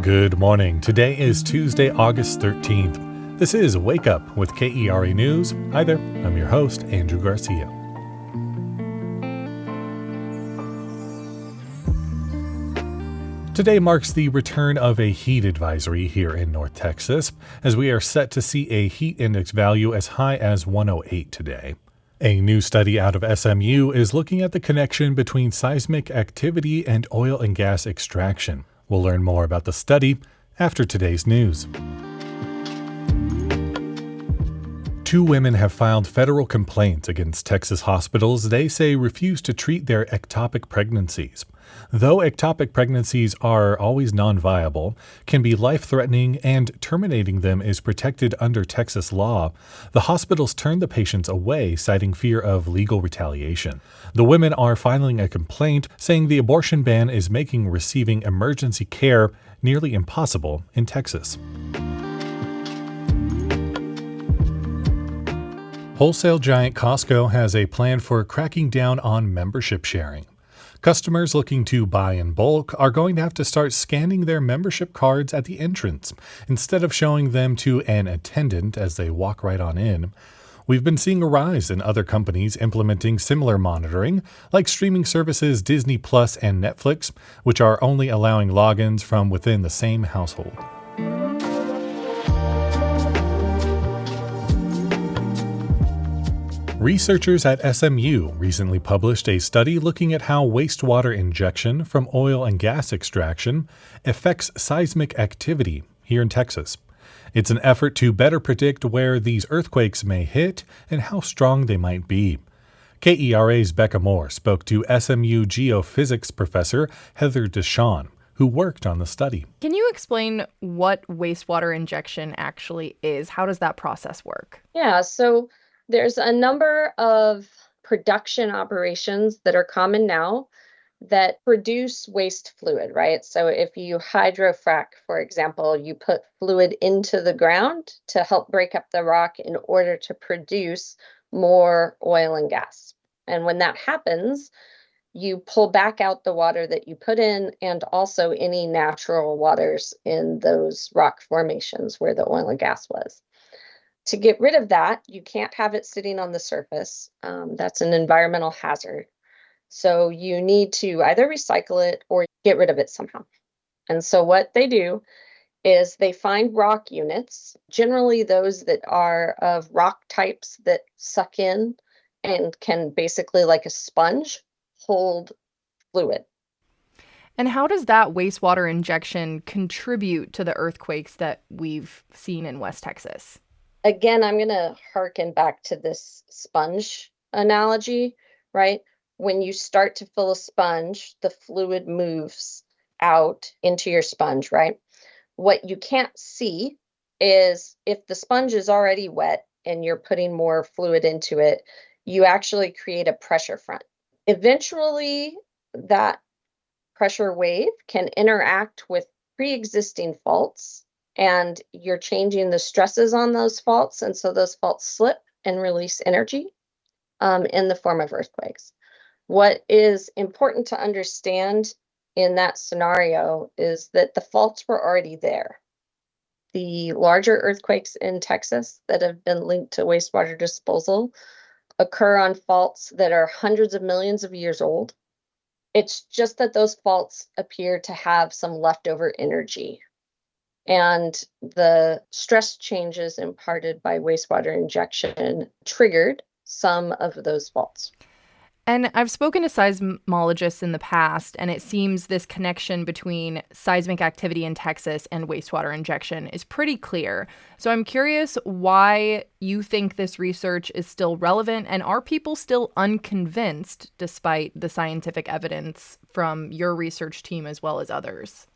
Good morning. Today is Tuesday, August 13th. This is Wake Up with KERA News. Hi there, I'm your host, Andrew Garcia. Today marks the return of a heat advisory here in North Texas, as we are set to see a heat index value as high as 108 today. A new study out of SMU is looking at the connection between seismic activity and oil and gas extraction. We'll learn more about the study after today's news. Two women have filed federal complaints against Texas hospitals they say refuse to treat their ectopic pregnancies. Though ectopic pregnancies are always non-viable, can be life-threatening, and terminating them is protected under Texas law, the hospitals turn the patients away, citing fear of legal retaliation. The women are filing a complaint saying the abortion ban is making receiving emergency care nearly impossible in Texas. Wholesale giant Costco has a plan for cracking down on membership sharing. Customers looking to buy in bulk are going to have to start scanning their membership cards at the entrance instead of showing them to an attendant as they walk right on in. We've been seeing a rise in other companies implementing similar monitoring, like streaming services Disney Plus and Netflix, which are only allowing logins from within the same household. Researchers at SMU recently published a study looking at how wastewater injection from oil and gas extraction affects seismic activity here in Texas. It's an effort to better predict where these earthquakes may hit and how strong they might be. KERA's Becca Moore spoke to SMU geophysics professor Heather Deshawn, who worked on the study. Can you explain what wastewater injection actually is? How does that process work? Yeah, so there's a number of production operations that are common now that produce waste fluid, right? So if you hydrofrack, for example, you put fluid into the ground to help break up the rock in order to produce more oil and gas. And when that happens, you pull back out the water that you put in and also any natural waters in those rock formations where the oil and gas was. To get rid of that, you can't have it sitting on the surface. That's an environmental hazard. So you need to either recycle it or get rid of it somehow. And so what they do is they find rock units, generally those that are of rock types that suck in and can basically, like a sponge, hold fluid. And how does that wastewater injection contribute to the earthquakes that we've seen in West Texas? Again, I'm going to harken back to this sponge analogy, right? When you start to fill a sponge, the fluid moves out into your sponge, right? What you can't see is if the sponge is already wet and you're putting more fluid into it, you actually create a pressure front. Eventually, that pressure wave can interact with pre-existing faults, and you're changing the stresses on those faults. And so those faults slip and release energy in the form of earthquakes. What is important to understand in that scenario is that the faults were already there. The larger earthquakes in Texas that have been linked to wastewater disposal occur on faults that are hundreds of millions of years old. It's just that those faults appear to have some leftover energy. And the stress changes imparted by wastewater injection triggered some of those faults. And I've spoken to seismologists in the past, and it seems this connection between seismic activity in Texas and wastewater injection is pretty clear. So I'm curious why you think this research is still relevant, and are people still unconvinced despite the scientific evidence from your research team as well as others?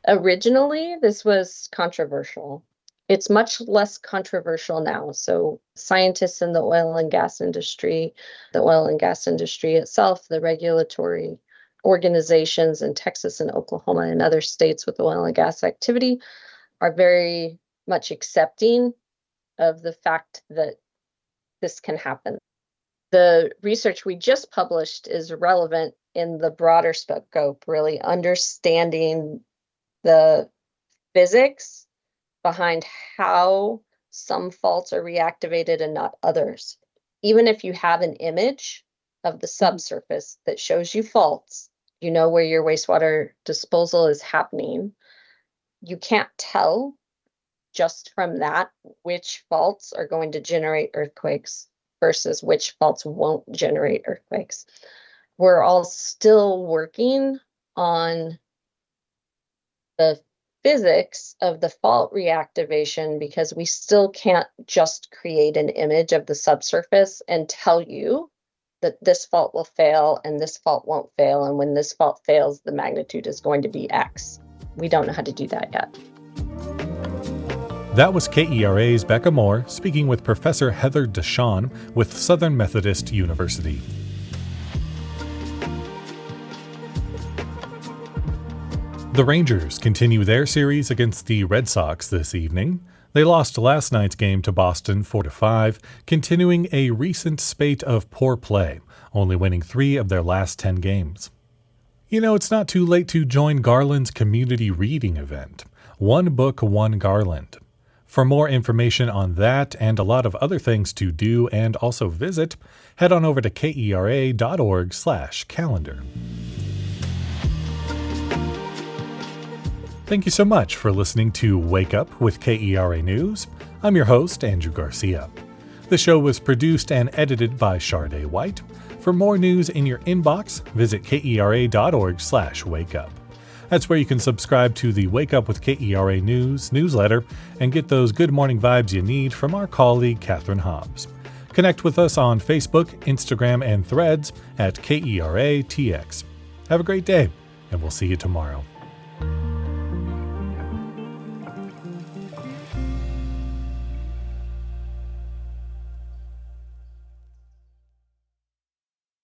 Originally, this was controversial. It's much less controversial now. So scientists in the oil and gas industry itself, the regulatory organizations in Texas and Oklahoma and other states with oil and gas activity are very much accepting of the fact that this can happen. The research we just published is relevant in the broader scope, really understanding the physics behind how some faults are reactivated and not others. Even if you have an image of the subsurface that shows you faults, you know where your wastewater disposal is happening, you can't tell just from that which faults are going to generate earthquakes versus which faults won't generate earthquakes. We're all still working on the physics of the fault reactivation because we still can't just create an image of the subsurface and tell you that this fault will fail and this fault won't fail, and when this fault fails, the magnitude is going to be X. We don't know how to do that yet. That was KERA's Becca Moore speaking with Professor Heather Deshawn with Southern Methodist University. The Rangers continue their series against the Red Sox this evening. They lost last night's game to Boston 4-5, continuing a recent spate of poor play, only winning 3 of their last 10 games. You know, it's not too late to join Garland's community reading event, One Book, One Garland. For more information on that and a lot of other things to do and also visit, head on over to kera.org/calendar. Thank you so much for listening to Wake Up with KERA News. I'm your host, Andrew Garcia. The show was produced and edited by Shardae White. For more news in your inbox, visit kera.org/wakeup. That's where you can subscribe to the Wake Up with KERA News newsletter and get those good morning vibes you need from our colleague, Catherine Hobbs. Connect with us on Facebook, Instagram, and Threads at KERATX. Have a great day, and we'll see you tomorrow.